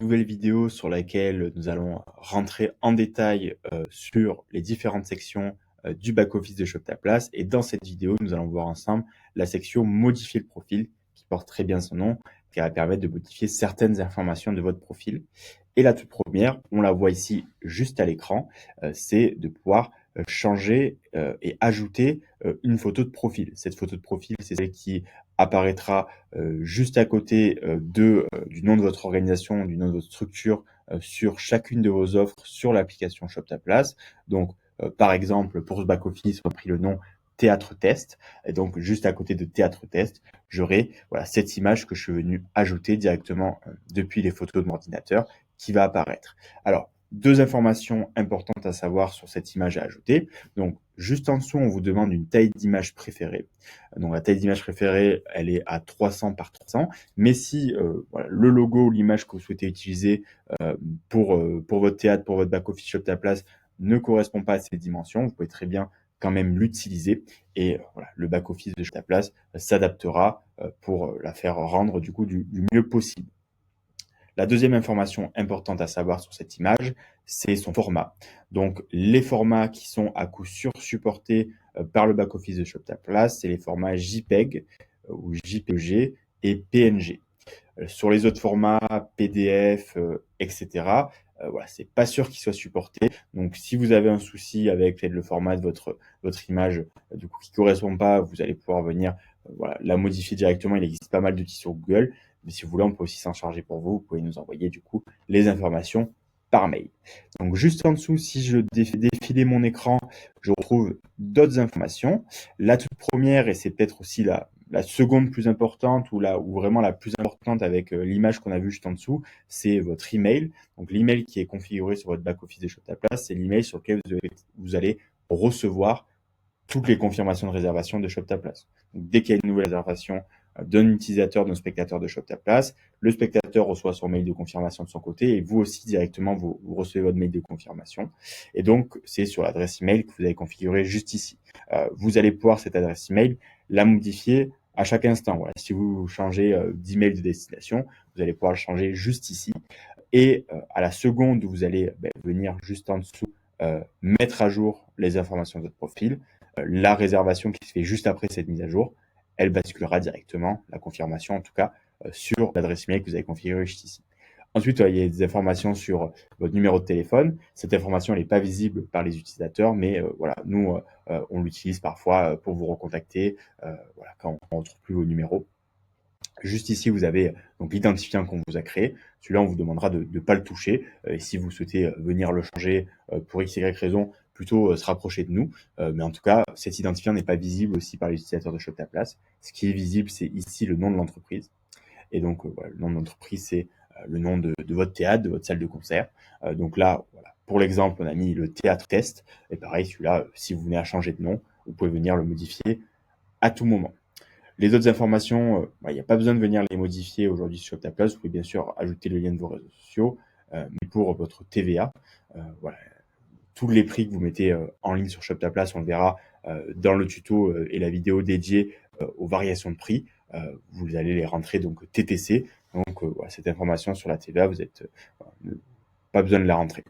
nouvelle vidéo sur laquelle nous allons rentrer en détail sur les différentes sections du back-office de ShopTaPlace. Et dans cette vidéo, nous allons voir ensemble la section modifier le profil, qui porte très bien son nom, qui va permettre de modifier certaines informations de votre profil. Et la toute première, on la voit ici juste à l'écran, c'est de pouvoir changer et ajouter une photo de profil. Cette photo de profil, c'est celle qui apparaîtra juste à côté du nom de votre organisation, du nom de votre structure sur chacune de vos offres sur l'application ShopTaPlace. Donc, par exemple, pour ce back-office, on a pris le nom Théâtre Test. Et donc, juste à côté de Théâtre Test, j'aurai cette image que je suis venu ajouter directement depuis les photos de mon ordinateur qui va apparaître. Alors, deux informations importantes à savoir sur cette image à ajouter. Donc, juste en dessous, on vous demande une taille d'image préférée. Donc, la taille d'image préférée, elle est à 300 par 300. Mais si le logo ou l'image que vous souhaitez utiliser pour votre théâtre, pour votre back-office ShopTaPlace ne correspond pas à ces dimensions, vous pouvez très bien quand même l'utiliser. Et le back-office de ShopTaPlace s'adaptera pour la faire rendre du coup du mieux possible. La deuxième information importante à savoir sur cette image, c'est son format. Donc, les formats qui sont à coup sûr supportés par le back-office de ShopTaPlace, c'est les formats JPEG ou JPG et PNG. Sur les autres formats, PDF, etc., c'est pas sûr qu'ils soient supportés. Donc, si vous avez un souci avec le format de votre image, du coup, qui correspond pas, vous allez pouvoir venir la modifier directement. Il existe pas mal d'outils sur Google. Mais si vous voulez, on peut aussi s'en charger pour vous. Vous pouvez nous envoyer du coup les informations par mail. Donc juste en dessous, si je défiler mon écran, je retrouve d'autres informations. La toute première, et c'est peut-être aussi la seconde plus importante ou vraiment la plus importante avec l'image qu'on a vue juste en dessous, c'est votre email. Donc l'email qui est configuré sur votre back-office de ShopTaPlace, c'est l'email sur lequel vous allez recevoir toutes les confirmations de réservation de ShopTaPlace. Donc, dès qu'il y a une nouvelle réservation d'un utilisateur, d'un spectateur de ShopTaPlace, le spectateur reçoit son mail de confirmation de son côté et vous aussi directement, vous recevez votre mail de confirmation. Et donc, c'est sur l'adresse email que vous avez configurée juste ici. Vous allez pouvoir, cette adresse email, la modifier à chaque instant. Voilà. Si vous changez d'email de destination, vous allez pouvoir le changer juste ici. Et à la seconde où vous allez venir juste en dessous mettre à jour les informations de votre profil, la réservation qui se fait juste après cette mise à jour, elle basculera directement, la confirmation en tout cas, sur l'adresse email que vous avez configurée juste ici. Ensuite, il y a des informations sur votre numéro de téléphone. Cette information, elle n'est pas visible par les utilisateurs, mais nous, on l'utilise parfois pour vous recontacter quand on ne retrouve plus vos numéros. Juste ici, vous avez donc l'identifiant qu'on vous a créé. Celui-là, on vous demandera de ne pas le toucher. Et si vous souhaitez venir le changer pour X, Y raison, plutôt se rapprocher de nous. Mais en tout cas, cet identifiant n'est pas visible aussi par les utilisateurs de ShopTaPlace. Ce qui est visible, c'est ici le nom de l'entreprise. Et donc, le nom de l'entreprise, c'est le nom de votre théâtre, de votre salle de concert. Donc là, pour l'exemple, on a mis le Théâtre Test. Et pareil, celui-là, si vous venez à changer de nom, vous pouvez venir le modifier à tout moment. Les autres informations, il n'y a pas besoin de venir les modifier aujourd'hui sur ShopTaPlace. Vous pouvez bien sûr ajouter le lien de vos réseaux sociaux, mais pour votre TVA, tous les prix que vous mettez en ligne sur ShopTaPlace, on le verra dans le tuto et la vidéo dédiée aux variations de prix. Vous allez les rentrer donc TTC. Donc cette information sur la TVA, vous êtes pas besoin de la rentrer.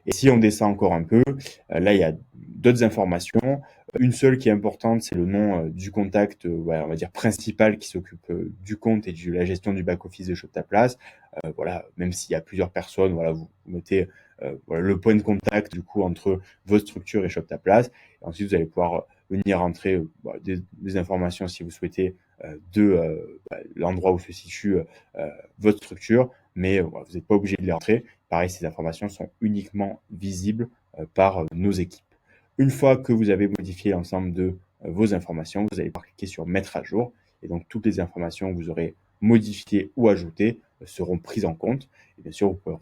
Et si on descend encore un peu, là, il y a d'autres informations. Une seule qui est importante, c'est le nom du contact, on va dire principal qui s'occupe du compte et de la gestion du back-office de ShopTaPlace. Même s'il y a plusieurs personnes, vous mettez le point de contact du coup entre votre structure et ShopTaPlace. Et ensuite, vous allez pouvoir venir entrer des informations si vous souhaitez de l'endroit où se situe votre structure, mais vous n'êtes pas obligé de les rentrer. Pareil, ces informations sont uniquement visibles par nos équipes. Une fois que vous avez modifié l'ensemble de vos informations, vous allez pouvoir cliquer sur mettre à jour et donc toutes les informations que vous aurez modifiées ou ajoutées seront prises en compte. Et bien sûr, vous pouvez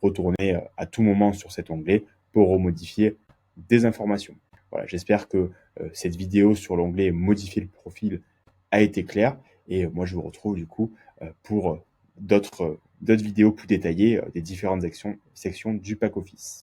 retourner à tout moment sur cet onglet pour remodifier des informations. Voilà, j'espère que cette vidéo sur l'onglet modifier le profil a été claire et moi je vous retrouve du coup pour d'autres vidéos plus détaillées des différentes sections du back-office.